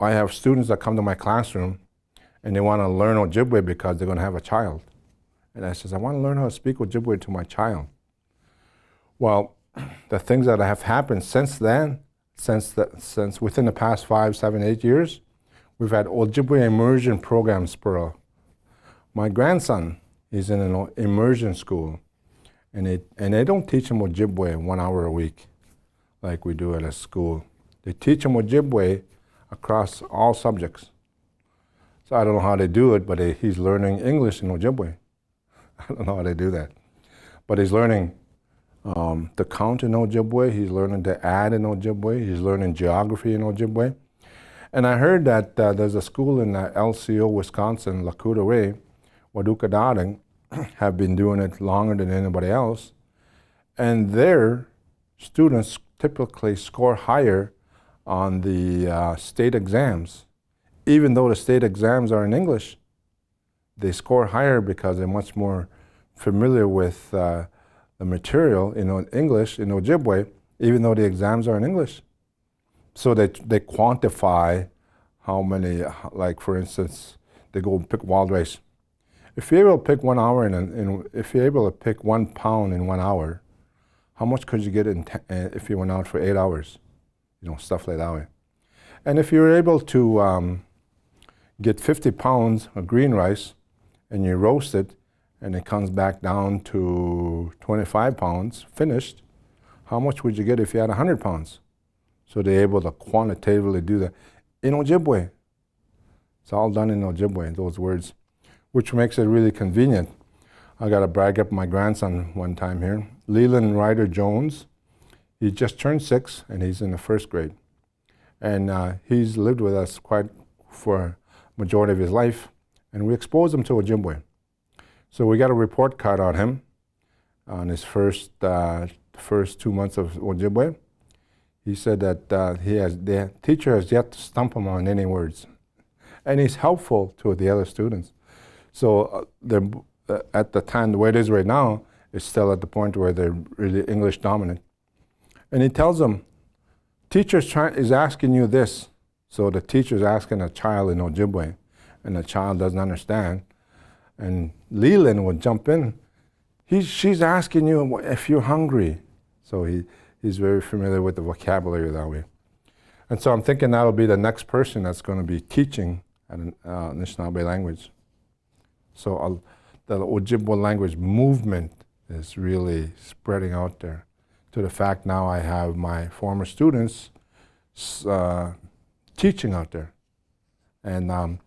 I have students that come to my classroom and they want to learn Ojibwe because they're going to have a child. And I says, I want to learn how to speak Ojibwe to my child. Well, the things that have happened since then, since within the past 5, 7, 8 years, we've had Ojibwe immersion programs per. My grandson is in an immersion school, and they don't teach him Ojibwe 1 hour a week like we do at a school. They teach him Ojibwe across all subjects. So I don't know how they do it, but he's learning English in Ojibwe. I don't know how they do that. But he's learning to count in Ojibwe, he's learning to add in Ojibwe, he's learning geography in Ojibwe. And I heard that there's a school in LCO, Wisconsin, Lakota Way, Waduka Dading, have been doing it longer than anybody else. And their students typically score higher on the state exams. Even though the state exams are in English, they score higher because they're much more familiar with the material in English, in Ojibwe, even though the exams are in English. So they quantify how many, like for instance, they go pick wild rice. If you're able to pick 1 hour, if you're able to pick 1 pound in 1 hour, how much could you get if you went out for 8 hours? Stuff like that way. And if you're able to get 50 pounds of green rice and you roast it, and it comes back down to 25 pounds finished, how much would you get if you had 100 pounds? So they're able to quantitatively do that in Ojibwe. It's all done in Ojibwe, those words, which makes it really convenient. I got to brag up my grandson one time here. Leland Ryder Jones, he just turned 6 and he's in the 1st grade. And he's lived with us for a majority of his life, and we exposed him to Ojibwe. So we got a report card on him on his first 2 months of Ojibwe. He said that the teacher has yet to stump him on any words. And he's helpful to the other students. So at the time, the way it is right now, it's still at the point where they're really English dominant. And he tells them, teacher is asking you this. So the teacher's asking a child in Ojibwe, and the child doesn't understand. And Leland would jump in. She's asking you if you're hungry. So he's very familiar with the vocabulary that way. And so I'm thinking that'll be the next person that's going to be teaching an Anishinaabe language. So the Ojibwe language movement is really spreading out there, to the fact now I have my former students teaching out there. And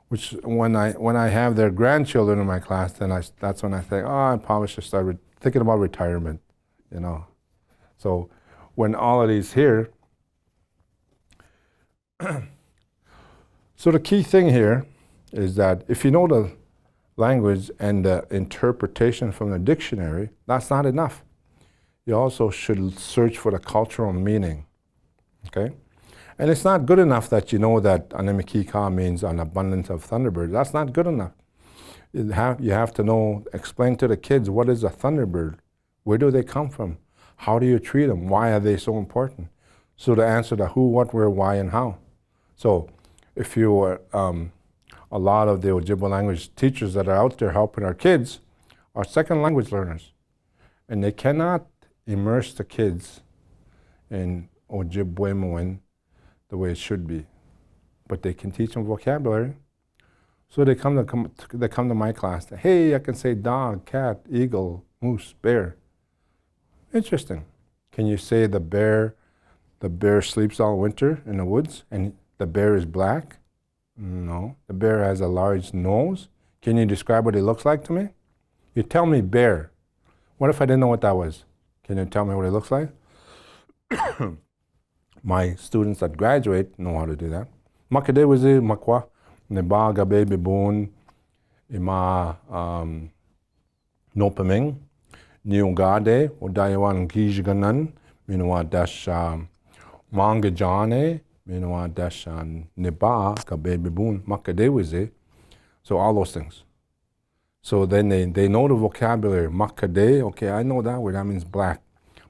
which when I have their grandchildren in my class, then that's when I think, I probably should start thinking about retirement, So when all of these here, so the key thing here is that if you know the language and the interpretation from the dictionary, that's not enough. You also should search for the cultural meaning, okay? And it's not good enough that you know that Anemikika means an abundance of thunderbirds. That's not good enough. You have to explain to the kids, what is a thunderbird? Where do they come from? How do you treat them? Why are they so important? So to answer the who, what, where, why, and how. So if you are, a lot of the Ojibwe language teachers that are out there helping our kids are second language learners. And they cannot immerse the kids in Ojibwe the way it should be, but they can teach them vocabulary. So they come to my class. Hey, I can say dog, cat, eagle, moose, bear. Interesting. Can you say the bear sleeps all winter in the woods and the bear is black? No. The bear has a large nose. Can you describe what it looks like to me? You tell me bear. What if I didn't know what that was? Can you tell me what it looks like? My students that graduate know how to do that. Makade wazi makwa neba gabe bibun ima nopaming niungade odayawan gijganan minwa dash mangajane minwa dash neba gabe bibun makade wazi. So all those things. So then they know the vocabulary. Makade, okay, I know that word. That means black.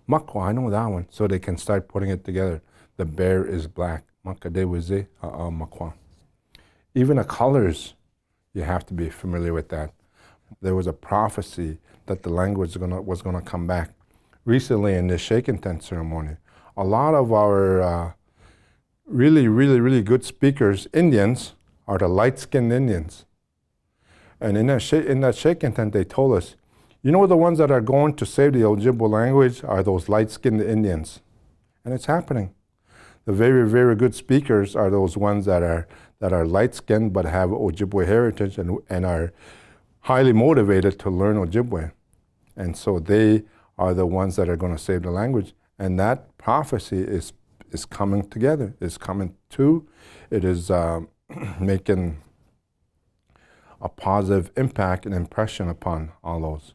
Makwa, I know that one. So they can start putting it together. The bear is black. Makadeweze Makwa. Even the colors, you have to be familiar with that. There was a prophecy that the language was gonna come back. Recently in the Shake and Tent ceremony, a lot of our really good speakers, Indians, are the light-skinned Indians. And in that Shake and Tent, they told us, you know, the ones that are going to save the Ojibwe language are those light-skinned Indians. And it's happening. The very good speakers are those ones that are light-skinned but have Ojibwe heritage and are highly motivated to learn Ojibwe. And so they are the ones that are going to save the language. And that prophecy is coming together, is coming true. It is making a positive impact and impression upon all those.